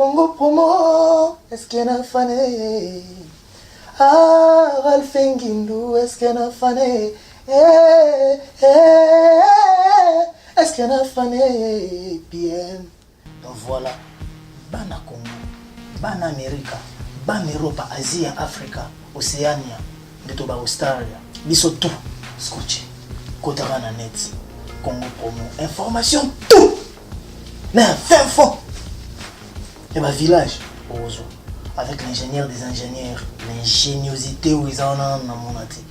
Congo Promo, est-ce qu'il y a fané? Ah, Ralph Nguindu, est-ce qu'il y a fané? Est-ce qu'il y a fané? PM. Donc voilà, Bana Congo, Bana America, Bana Europa, Asie, Africa, Océania, Netoba Australia, biso tout, scotché, Kotarana Net, Congo Promo, information tout, mais fin fond. Et ma village, avec l'ingénieur des ingénieurs, l'ingéniosité où ils en ont dans mon athée.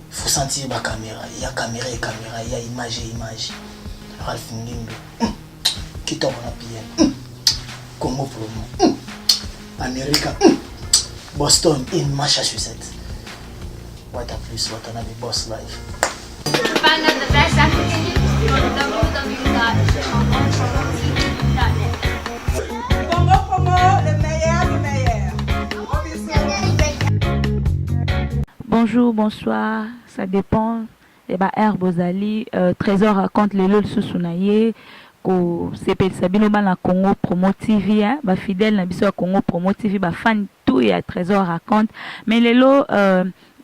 Il faut sentir la caméra, il y a caméra et caméra, il y a image et image. Ralph Nguindu, qui tombe en PM, Congo Promo, Amérique, Boston et Massachusetts. What a plus, what a boss life. Find out the best African news from www.congo.tv.net. Congo Promo, le meilleur du meilleur. Bonjour, bonsoir, ça dépend. Et bah, Herbozali, Trésor raconte les lols sous Sounaye, ko CP Sabino na Congo Promo TV, hein, bah fidèle na biso Congo Promo TV, bah fan tout et Trésor raconte. Mais les lots,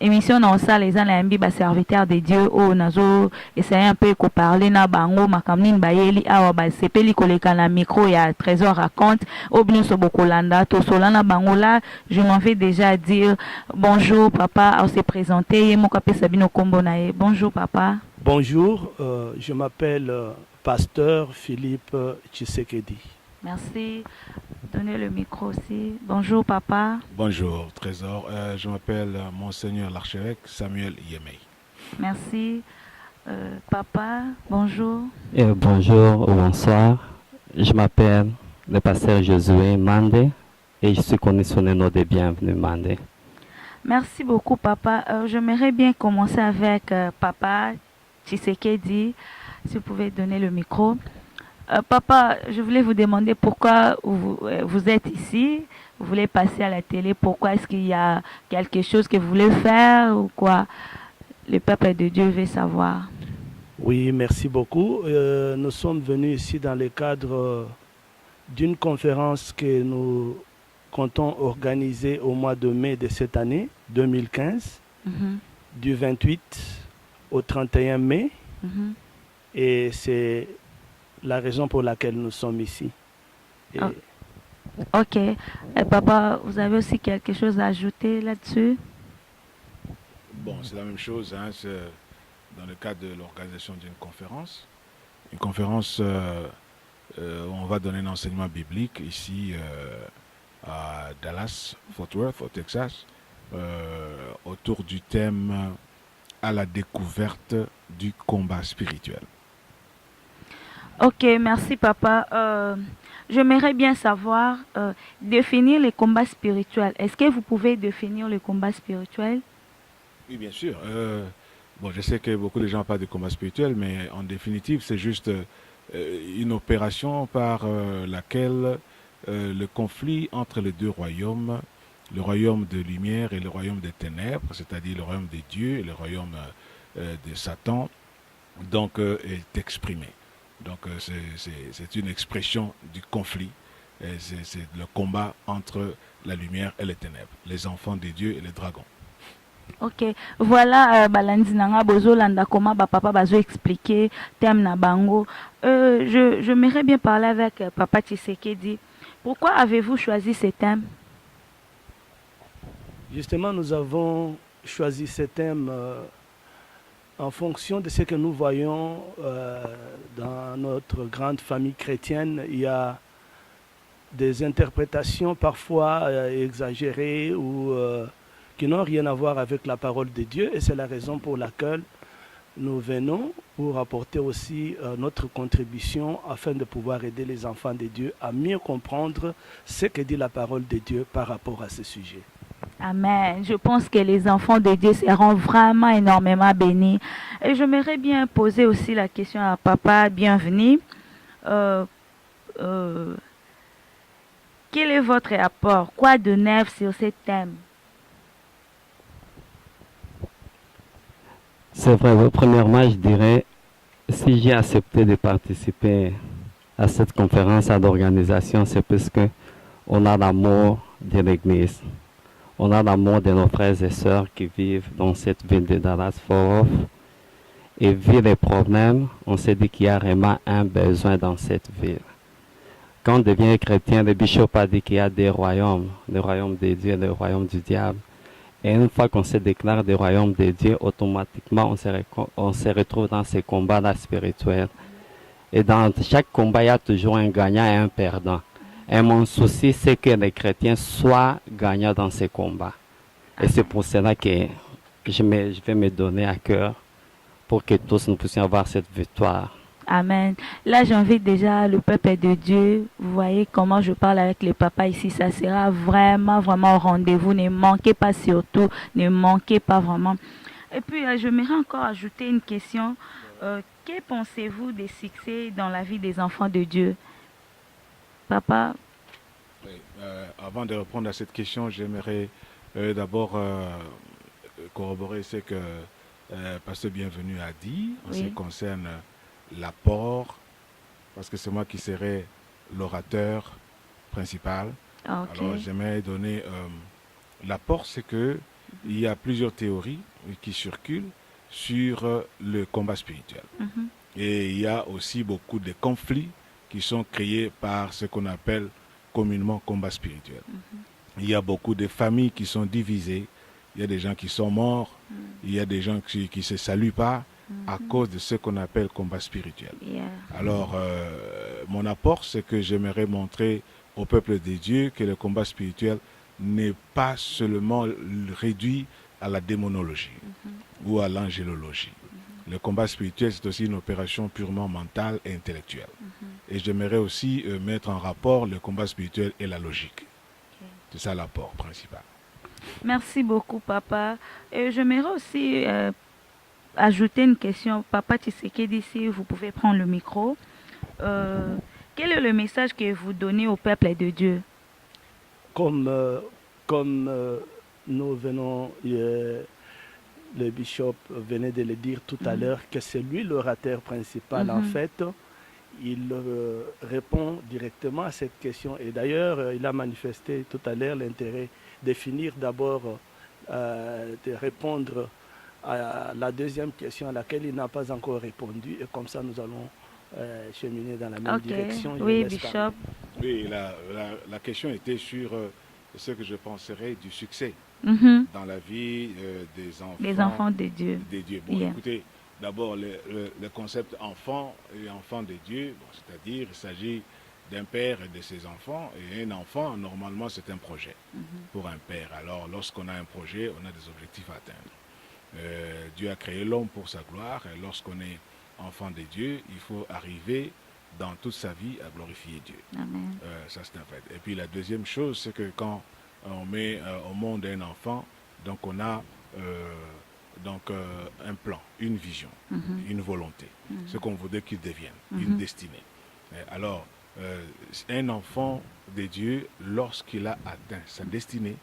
émission dans ça, les gens l'ambi, bah serviteur de Dieu, oh nazo, essayer un peu de parler na bango, makamnin bayeli, ah bah CP li koleka na micro et à Trésor raconte, au bien so bokolanda, to solana bango là, je m'en vais déjà dire bonjour papa, on s'est présenté, mon capé Sabino Kombonaye. Bonjour papa. Bonjour, je m'appelle Pasteur Philippe Tshisekedi. Merci. Donnez le micro aussi. Bonjour papa. Bonjour Trésor, je m'appelle Monseigneur l'archevêque Samuel Yemei. Merci. Papa, bonjour. Bonjour, bonsoir. Je m'appelle le pasteur Josué Mandé et je suis conditionné de bienvenue Mandé. Merci beaucoup papa. J'aimerais bien commencer avec papa Tshisekedi. Si vous pouvez donner le micro. Papa, je voulais vous demander pourquoi vous êtes ici, vous voulez passer à la télé, pourquoi est-ce qu'il y a quelque chose que vous voulez faire ou quoi? Le peuple de Dieu veut savoir. Oui, merci beaucoup. Nous sommes venus ici dans le cadre d'une conférence que nous comptons organiser au mois de mai de cette année, 2015, du 28 au 31 mai. Et c'est la raison pour laquelle nous sommes ici. Et Ok. Et papa, vous avez aussi quelque chose à ajouter là-dessus? Bon, c'est la même chose, hein, c'est dans le cadre de l'organisation d'une conférence. Une conférence où on va donner un enseignement biblique ici à Dallas, Fort Worth, au Texas, autour du thème à la découverte du combat spirituel. Ok, merci papa. J'aimerais bien savoir, définir les combats spirituels. Est-ce que vous pouvez définir les combats spirituels? Oui, bien sûr. Bon, je sais que beaucoup de gens parlent de combat spirituel, mais en définitive, c'est juste une opération par laquelle le conflit entre les deux royaumes, le royaume de lumière et le royaume des ténèbres, c'est-à-dire le royaume des dieux et le royaume de Satan, donc est exprimé. Donc c'est une expression du conflit, c'est le combat entre la lumière et les ténèbres, les enfants des dieux et les dragons. Ok, voilà, balandi nanga bozo landa comment papa bazo expliquer thème na bango. Je m'aimerais bien parler avec papa Tshisekedi. Pourquoi avez-vous choisi ce thème? justement, nous avons choisi ce thème en fonction de ce que nous voyons dans notre grande famille chrétienne. Il y a des interprétations parfois exagérées ou qui n'ont rien à voir avec la parole de Dieu, et c'est la raison pour laquelle nous venons pour apporter aussi notre contribution afin de pouvoir aider les enfants de Dieu à mieux comprendre ce que dit la parole de Dieu par rapport à ce sujet. Amen. Je pense que les enfants de Dieu seront vraiment énormément bénis. Et j'aimerais bien poser aussi la question à papa. Bienvenue. Quel est votre rapport? Quoi de neuf sur ce thème? C'est vrai, premièrement, je dirais, si j'ai accepté de participer à cette conférence d'organisation, c'est parce que On a l'amour de l'Église. On a l'amour de nos frères et sœurs qui vivent dans cette ville de Dallas-Fort Worth. Et vu les problèmes, on s'est dit qu'il y a vraiment un besoin dans cette ville. Quand on devient chrétien, le bishop a dit qu'il y a des royaumes, le royaume de Dieu et le royaume du diable. Et une fois qu'on se déclare des royaumes de Dieu, automatiquement on se retrouve dans ces combats-là spirituels. Et dans chaque combat, il y a toujours un gagnant et un perdant. Et mon souci, c'est que les chrétiens soient gagnants dans ces combats. Et c'est pour cela que je vais me donner à cœur pour que tous nous puissions avoir cette victoire. Amen. Là, j'invite déjà le peuple de Dieu. Vous voyez comment je parle avec les papas ici. Ça sera vraiment au rendez-vous. Ne manquez pas surtout. Ne manquez pas vraiment. Et puis, j'aimerais encore ajouter une question. Que pensez-vous des succès dans la vie des enfants de Dieu? Papa? Oui, avant de répondre à cette question, j'aimerais d'abord corroborer ce que Pasteur Bienvenu a dit en ce qui concerne l'apport, parce que c'est moi qui serai l'orateur principal. Okay. Alors j'aimerais donner l'apport, c'est que il y a plusieurs théories qui circulent sur le combat spirituel. Et il y a aussi beaucoup de conflits qui sont créés par ce qu'on appelle communément combat spirituel. Il y a beaucoup de familles qui sont divisées, il y a des gens qui sont morts, il y a des gens qui ne se saluent pas à cause de ce qu'on appelle combat spirituel. Alors, mon apport, c'est que j'aimerais montrer au peuple de Dieu que le combat spirituel n'est pas seulement réduit à la démonologie ou à l'angélologie. Le combat spirituel, c'est aussi une opération purement mentale et intellectuelle. Et j'aimerais aussi mettre en rapport le combat spirituel et la logique. C'est ça l'apport principal. Merci beaucoup, papa. Et j'aimerais aussi ajouter une question. Papa Tshisekedi, si vous pouvez prendre le micro. Quel est le message que vous donnez au peuple de Dieu? Comme nous venons, le bishop venait de le dire tout à l'heure, que c'est lui l'orateur principal en fait. Il répond directement à cette question. Et d'ailleurs, il a manifesté tout à l'heure l'intérêt de finir d'abord de répondre à la deuxième question à laquelle il n'a pas encore répondu. Et comme ça, nous allons cheminer dans la même direction. Oui, Bishop. Oui, la question était sur ce que je penserais du succès dans la vie des enfants de Dieu. Bon, écoutez, d'abord, le concept enfant et enfant de Dieu, bon, c'est-à-dire il s'agit d'un père et de ses enfants. Et un enfant, normalement, c'est un projet pour un père. Alors, lorsqu'on a un projet, on a des objectifs à atteindre. Dieu a créé l'homme pour sa gloire. Et lorsqu'on est enfant de Dieu, il faut arriver dans toute sa vie à glorifier Dieu. Ça, c'est un fait. Et puis, la deuxième chose, c'est que quand on met au monde un enfant, donc on a un plan, une vision, une volonté, ce qu'on voudrait qu'il devienne, une destinée. Alors, un enfant de Dieu, lorsqu'il a atteint sa destinée,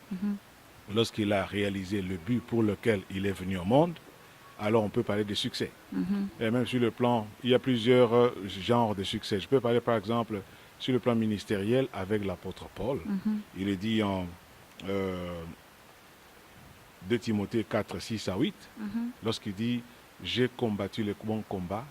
lorsqu'il a réalisé le but pour lequel il est venu au monde, alors on peut parler de succès. Et même sur le plan, il y a plusieurs genres de succès. Je peux parler par exemple sur le plan ministériel avec l'apôtre Paul. Il est dit en 2 Timothée 4, 6 à 8, lorsqu'il dit « J'ai combattu le bon combat,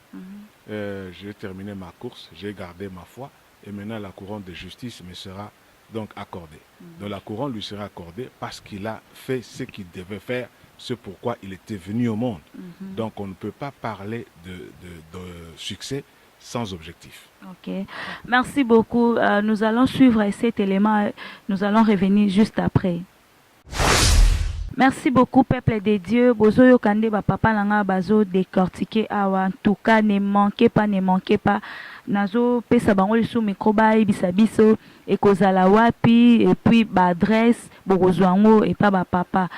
j'ai terminé ma course, j'ai gardé ma foi, et maintenant la couronne de justice me sera donc accordée. » Donc la couronne lui sera accordée parce qu'il a fait ce qu'il devait faire, ce pourquoi il était venu au monde. Donc on ne peut pas parler de succès sans objectif. Ok, merci beaucoup. Nous allons suivre cet élément, nous allons revenir juste après. Merci beaucoup, peuple de Dieu. Bozo yokande ba papa nanga bazo décortiquer awa. En tout cas, ne manquez pas. Nazo pesa bango lisu microba ibisa biso et kozala wapi et puis ba adresse bogozwango et pas ba papa.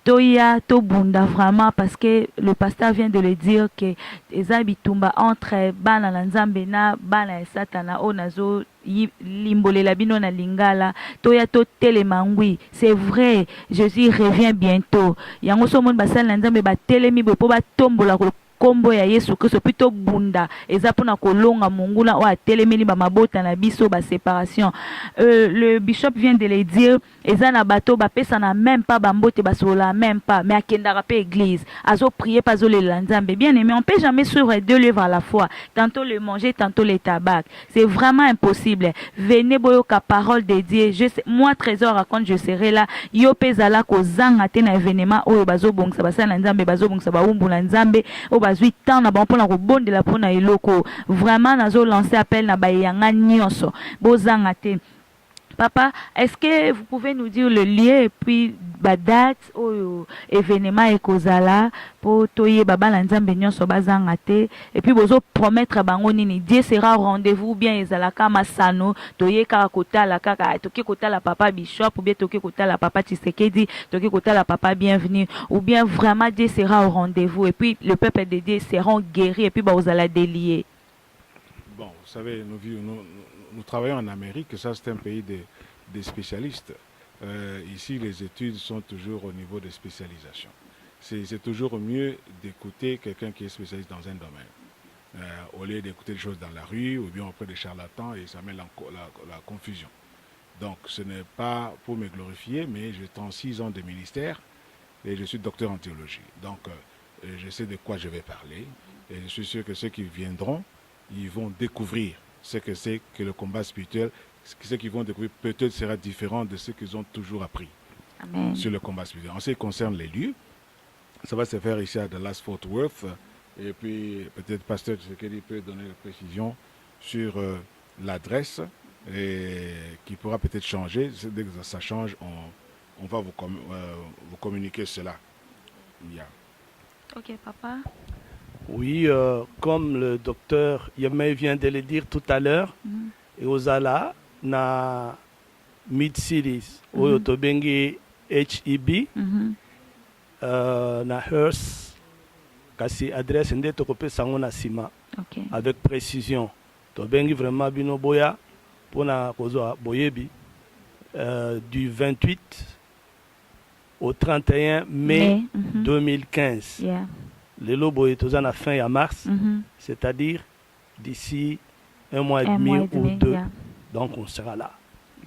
Toya to bunda vraiment parce que le pasteur vient de le dire que ezabitumba entre bana na nzambe na bana ya satana onazo limbolela bino na lingala toya to telemangui. C'est vrai, Jésus revient bientôt. Yango so mon basal na nzambe ba telemi bo ba tombola kombo ya Yesu Kristo plutôt bunda eza pona kolonga mongula o atelemeli ba mabota na biso ba séparation. Le bishop vient de le dire, eza na bato ba pesa na même pas ba mbote ba sola même pas, mais akenda rapé église azo prier pas zo le lanzambe. Bien aimé, on peut jamais suivre deux livres à la fois, tantôt le manger, tantôt le tabac. C'est vraiment impossible. Venez boyoka parole de Dieu. Moi trésor raconte je serai là. Yo pezala ko zanga te na événement oyo bazo bongsa basala nzambe bazo bongsa ba umbu na nzambe o bazwi temps na ba pona ko bondela pona eloko. Vraiment nazo lancer appel na ba yanga nyonso bozanga te. Papa, est-ce que vous pouvez nous dire le lieu et puis la date au événement ekozala pour toyer baba lanzambe nyonso bazanga te et puis bozo promettre bango nini Dieu sera au rendez-vous bien ezalaka masano toyer kaka kotala kaka toki kotala papa bishop ou bien toki kotala papa Tshisekedi toki kotala papa bienvenue ou bien vraiment Dieu sera au rendez-vous et puis le peuple de Dieu seront guéris et puis bozala délier. Bon, vous savez, nous travaillons en Amérique, ça c'est un pays des spécialistes. Ici, les études sont toujours au niveau de spécialisation. C'est toujours mieux d'écouter quelqu'un qui est spécialiste dans un domaine, au lieu d'écouter des choses dans la rue ou bien auprès des charlatans et ça met la confusion. Donc ce n'est pas pour me glorifier, mais j'ai 36 ans de ministère et je suis docteur en théologie. Donc je sais de quoi je vais parler et je suis sûr que ceux qui viendront, ils vont découvrir ce que c'est que le combat spirituel. Ce qu'ils vont découvrir peut-être sera différent de ce qu'ils ont toujours appris. Amen. Sur le combat spirituel. En ce qui concerne les lieux, ça va se faire ici à Dallas-Fort Worth. Et puis peut-être Pasteur Tshisekedi peut donner la précision sur l'adresse qui pourra peut-être changer. Dès que ça change, on va vous communiquer cela. Yeah. Ok, papa. Oui, comme le docteur Yemé vient de le dire tout à l'heure, et Ozala, na Mid-Cities, oyo tobengi HEB, na Hearst, kasi adresse nde tokopesa ngo na sima, avec précision. Tobengi vraiment bino boya, pona kozwa boyebi, du 28 au 31 mai 2015. Yeah. Le lobo est aux fin à mars, c'est-à-dire d'ici un mois et demi ou deux. Yeah. Donc on sera là.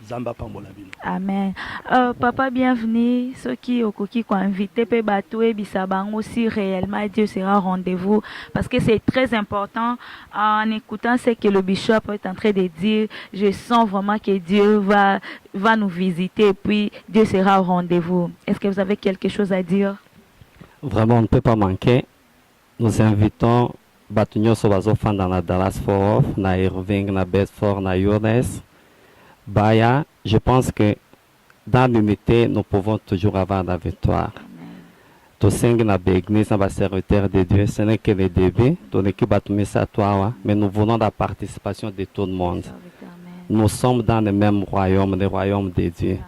Zamba Pambola Bino. Amen. Papa, bienvenue. Ceux qui ont invité pe bateau et bisabang aussi réellement Dieu sera au rendez-vous parce que c'est très important en écoutant ce que le bishop est en train de dire. Je sens vraiment que Dieu va nous visiter et puis Dieu sera au rendez-vous. Est-ce que vous avez quelque chose à dire? Vraiment, on ne peut pas manquer. Nous invitons Batunyo Sobazofan dans la Dallas-Fort Worth, na Irving, na Bedford, na UNS. Baya, je pense que dans l'unité, nous pouvons toujours avoir la victoire. Tout ce qui est l'église, le serviteur de Dieu, ce n'est que le début. Tout l'équipe a tout ça à toi, mais nous voulons la participation de tout le monde. Nous sommes dans le même royaume, le royaume de Dieu.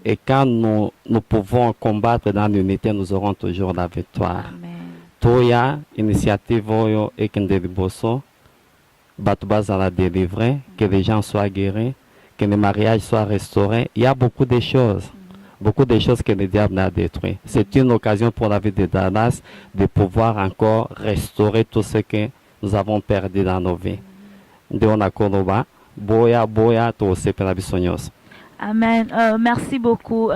Et quand nous pouvons combattre dans l'unité, nous aurons toujours la victoire. Toya, initiative Oyo et Kendeliboso, Batoubaza la délivrer, que les gens soient guéris, que les mariages soient restaurés. Il y a beaucoup de choses que le diable a détruit. C'est une occasion pour la vie de Dallas de pouvoir encore restaurer tout ce que nous avons perdu dans nos vies. Boya, to sepela bisonyos. Amen. Merci beaucoup.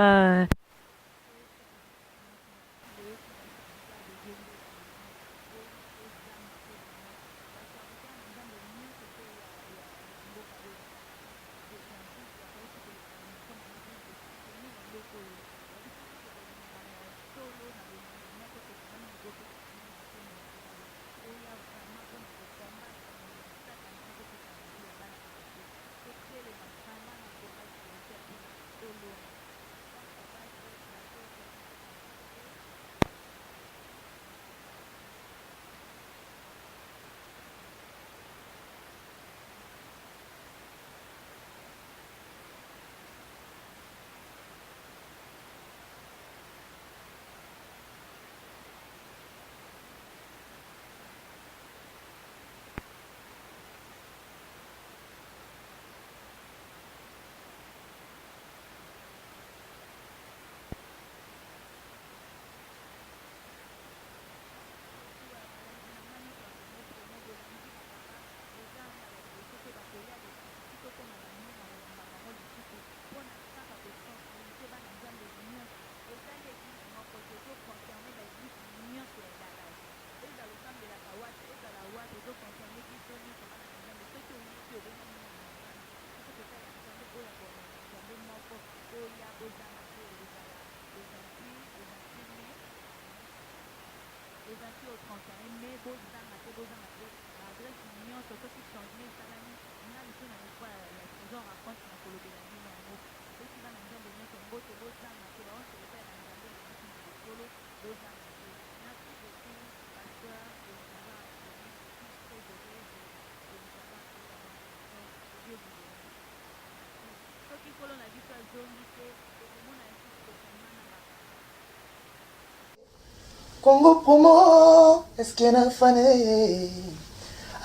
Congo Promo, est-ce qu'il y a un fané?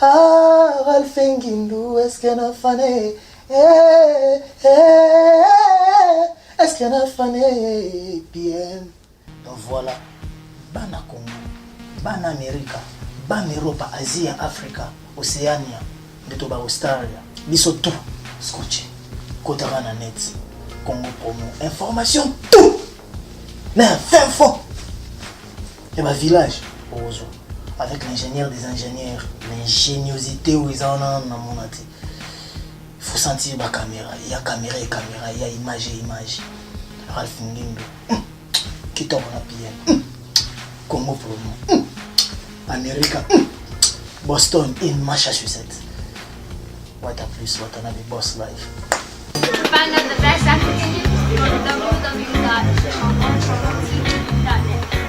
Ah, Ralphingindu, est-ce qu'il y a un fané? Est-ce qu'il y a un fané? PM. Donc voilà, Bana Congo, Bana America, Bana Europe, Asie, Afrique, Océania, Betoba Australia, Biso tout, scotché, Kotabana Net, Congo Promo, information tout, mais fin fond. Et ma village, avec l'ingénieur des ingénieurs, l'ingéniosité où ils en ont dans mon athée. Il faut sentir ma caméra, il y a caméra, il y a image et image. Ralph Ngindo, qui tombe en PM, Congo Promo, America, Boston, in Massachusetts. What a plus, what another boss life. Find out the best African news from www.chantonpromoTV.net.